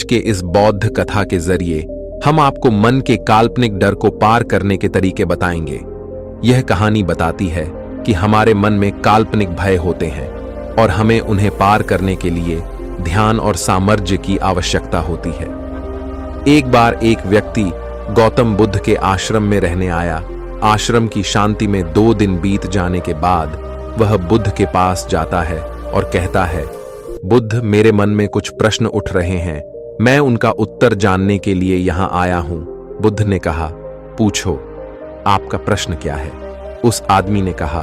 के इस बौद्ध कथा के जरिए हम आपको मन के काल्पनिक डर को पार करने के तरीके बताएंगे। यह कहानी बताती है कि हमारे मन में काल्पनिक भय होते हैं और हमें उन्हें पार करने के लिए ध्यान और सामर्थ्य की आवश्यकता होती है। एक बार एक व्यक्ति गौतम बुद्ध के आश्रम में रहने आया। आश्रम की शांति में 2 दिन बीत जाने के बाद वह बुद्ध के पास जाता है और कहता है, बुद्ध, मेरे मन में कुछ प्रश्न उठ रहे हैं, मैं उनका उत्तर जानने के लिए यहां आया हूं। बुद्ध ने कहा, पूछो, आपका प्रश्न क्या है? उस आदमी ने कहा,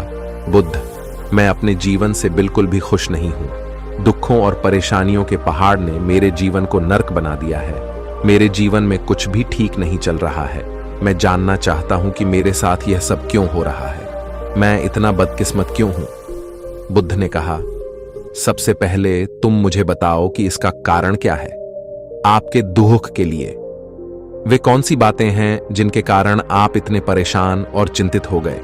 बुद्ध, मैं अपने जीवन से बिल्कुल भी खुश नहीं हूं। दुखों और परेशानियों के पहाड़ ने मेरे जीवन को नर्क बना दिया है। मेरे जीवन में कुछ भी ठीक नहीं चल रहा है। मैं जानना चाहता हूं कि मेरे साथ यह सब क्यों हो रहा है। मैं इतना बदकिस्मत क्यों हूं? बुद्ध ने कहा, सबसे पहले तुम मुझे बताओ कि इसका कारण क्या है। आपके दुख के लिए वे कौन सी बातें हैं जिनके कारण आप इतने परेशान और चिंतित हो गए?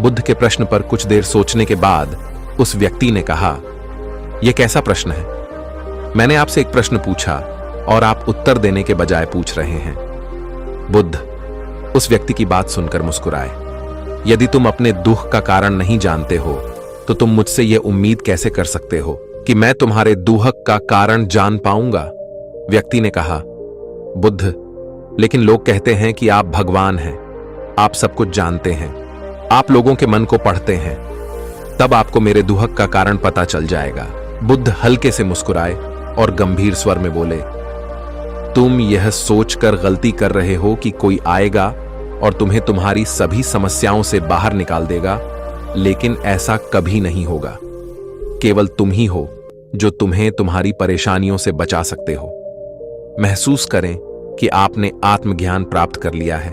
बुद्ध के प्रश्न पर कुछ देर सोचने के बाद उस व्यक्ति ने कहा, यह कैसा प्रश्न है? मैंने आपसे एक प्रश्न पूछा और आप उत्तर देने के बजाय पूछ रहे हैं। बुद्ध उस व्यक्ति की बात सुनकर मुस्कुराए। यदि तुम अपने दुख का कारण नहीं जानते हो तो तुम मुझसे यह उम्मीद कैसे कर सकते हो कि मैं तुम्हारे दुख का कारण जान पाऊंगा? व्यक्ति ने कहा, बुद्ध, लेकिन लोग कहते हैं कि आप भगवान हैं, आप सब कुछ जानते हैं, आप लोगों के मन को पढ़ते हैं, तब आपको मेरे दुख का कारण पता चल जाएगा। बुद्ध हल्के से मुस्कुराए और गंभीर स्वर में बोले, तुम यह सोचकर गलती कर रहे हो कि कोई आएगा और तुम्हें तुम्हारी सभी समस्याओं से बाहर निकाल देगा, लेकिन ऐसा कभी नहीं होगा। केवल तुम ही हो जो तुम्हें तुम्हारी परेशानियों से बचा सकते हो। महसूस करें कि आपने आत्मज्ञान प्राप्त कर लिया है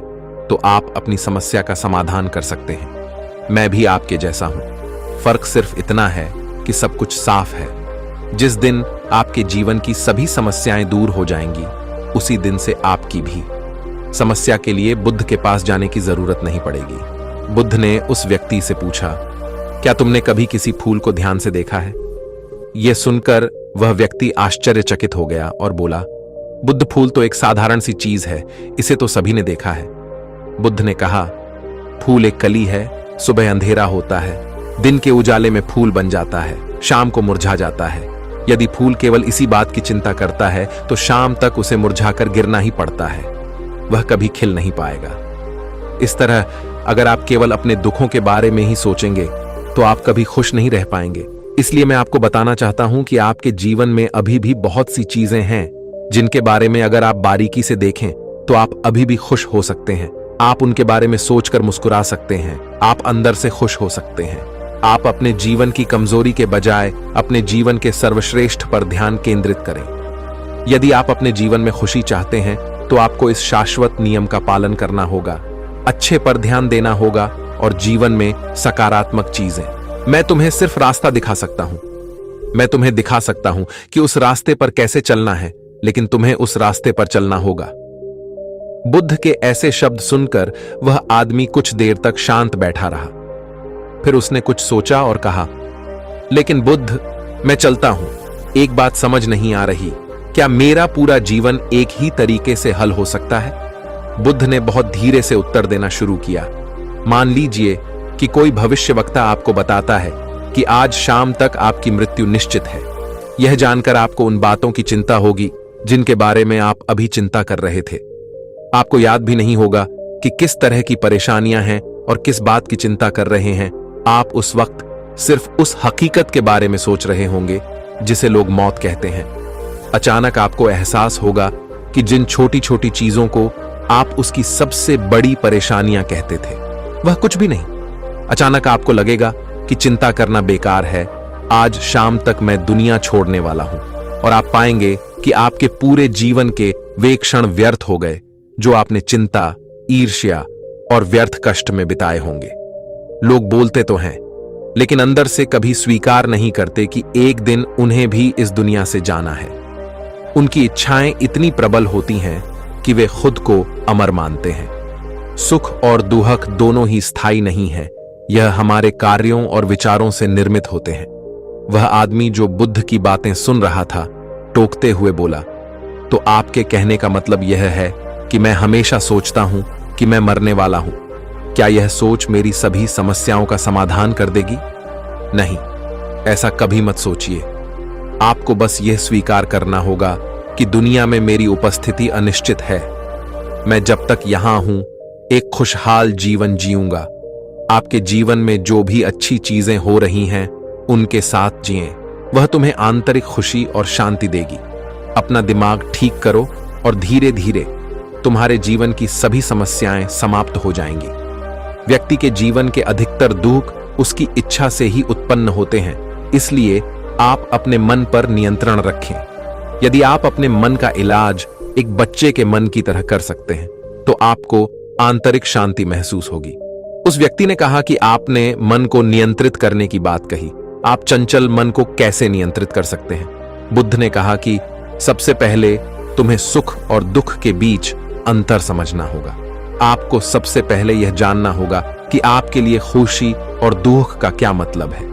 तो आप अपनी समस्या का समाधान कर सकते हैं। मैं भी आपके जैसा हूं। फर्क सिर्फ इतना है कि सब कुछ साफ है। जिस दिन आपके जीवन की सभी समस्याएं दूर हो जाएंगी, उसी दिन से आपकी भी समस्या के लिए बुद्ध के पास जाने की जरूरत नहीं पड़ेगी। बुद्ध ने उस व्यक्ति से पूछा, क्या तुमने कभी किसी फूल को ध्यान से देखा है? यह सुनकर वह व्यक्ति आश्चर्यचकित हो गया और बोला, बुद्ध, फूल तो एक साधारण सी चीज है, इसे तो सभी ने देखा है। बुद्ध ने कहा, फूल एक कली है, सुबह अंधेरा होता है, दिन के उजाले में फूल बन जाता है, शाम को मुरझा जाता है। यदि फूल केवल इसी बात की चिंता करता है तो शाम तक उसे मुरझाकर गिरना ही पड़ता है, वह कभी खिल नहीं पाएगा। इस तरह अगर आप केवल अपने दुखों के बारे में ही सोचेंगे तो आप कभी खुश नहीं रह पाएंगे। इसलिए मैं आपको बताना चाहता हूं कि आपके जीवन में अभी भी बहुत सी चीजें हैं जिनके बारे में अगर आप बारीकी से देखें तो आप अभी भी खुश हो सकते हैं। आप उनके बारे में सोचकर मुस्कुरा सकते हैं, आप अंदर से खुश हो सकते हैं। आप अपने जीवन की कमजोरी के बजाय अपने जीवन के सर्वश्रेष्ठ पर ध्यान केंद्रित करें। यदि आप अपने जीवन में खुशी चाहते हैं तो आपको इस शाश्वत नियम का पालन करना होगा, अच्छे पर ध्यान देना होगा और जीवन में सकारात्मक चीजें। मैं तुम्हें सिर्फ रास्ता दिखा सकता हूं, मैं तुम्हें दिखा सकता हूं कि उस रास्ते पर कैसे चलना है, लेकिन तुम्हें उस रास्ते पर चलना होगा। बुद्ध के ऐसे शब्द सुनकर वह आदमी कुछ देर तक शांत बैठा रहा। फिर उसने कुछ सोचा और कहा, लेकिन बुद्ध, मैं चलता हूं, एक बात समझ नहीं आ रही, क्या मेरा पूरा जीवन एक ही तरीके से हल हो सकता है? बुद्ध ने बहुत धीरे से उत्तर देना शुरू किया। मान लीजिए कि कोई भविष्यवक्ता आपको बताता है कि आज शाम तक आपकी मृत्यु निश्चित है। यह जानकर आपको उन बातों की चिंता होगी जिनके बारे में आप अभी चिंता कर रहे थे। आपको याद भी नहीं होगा कि किस तरह की परेशानियां हैं और किस बात की चिंता कर रहे हैं। आप उस वक्त सिर्फ उस हकीकत के बारे में सोच रहे होंगे जिसे लोग मौत कहते हैं। अचानक आपको एहसास होगा कि जिन छोटी छोटी चीजों को आप उसकी सबसे बड़ी परेशानियां कहते थे, वह कुछ भी नहीं। अचानक आपको लगेगा कि चिंता करना बेकार है, आज शाम तक मैं दुनिया छोड़ने वाला हूं, और आप पाएंगे कि आपके पूरे जीवन के वे क्षण व्यर्थ हो गए जो आपने चिंता, ईर्ष्या और व्यर्थ कष्ट में बिताए होंगे। लोग बोलते तो हैं, लेकिन अंदर से कभी स्वीकार नहीं करते कि एक दिन उन्हें भी इस दुनिया से जाना है। उनकी इच्छाएं इतनी प्रबल होती हैं कि वे खुद को अमर मानते हैं। सुख और दुख दोनों ही स्थायी नहीं है, यह हमारे कार्यों और विचारों से निर्मित होते हैं। वह आदमी जो बुद्ध की बातें सुन रहा था, टोकते हुए बोला, तो आपके कहने का मतलब यह है कि मैं हमेशा सोचता हूं कि मैं मरने वाला हूं। क्या यह सोच मेरी सभी समस्याओं का समाधान कर देगी? नहीं, ऐसा कभी मत सोचिए। आपको बस यह स्वीकार करना होगा कि दुनिया में मेरी उपस्थिति अनिश्चित है। मैं जब तक यहां हूं, एक खुशहाल जीवन जीऊंगा। आपके जीवन में जो भी अच्छी चीजें हो रही हैं, उनके साथ जिएं। वह तुम्हें आंतरिक खुशी और शांति देगी। अपना दिमाग ठीक करो और धीरे धीरे तुम्हारे जीवन की सभी समस्याएं समाप्त हो जाएंगी। व्यक्ति के जीवन के अधिकतर दुख उसकी इच्छा से ही उत्पन्न होते हैं, इसलिए आप अपने मन पर नियंत्रण रखें। यदि आप अपने मन का इलाज एक बच्चे के मन की तरह कर सकते हैं, तो आपको आंतरिक शांति महसूस होगी। उस व्यक्ति ने कहा कि आपने मन को नियंत्रित करने की बात कही। आप चंचल मन को कैसे नियंत्रित कर सकते हैं? बुद्ध ने कहा कि सबसे पहले तुम्हें सुख और दुख के बीच अंतर समझना होगा। आपको सबसे पहले यह जानना होगा कि आपके लिए खुशी और दुख का क्या मतलब है।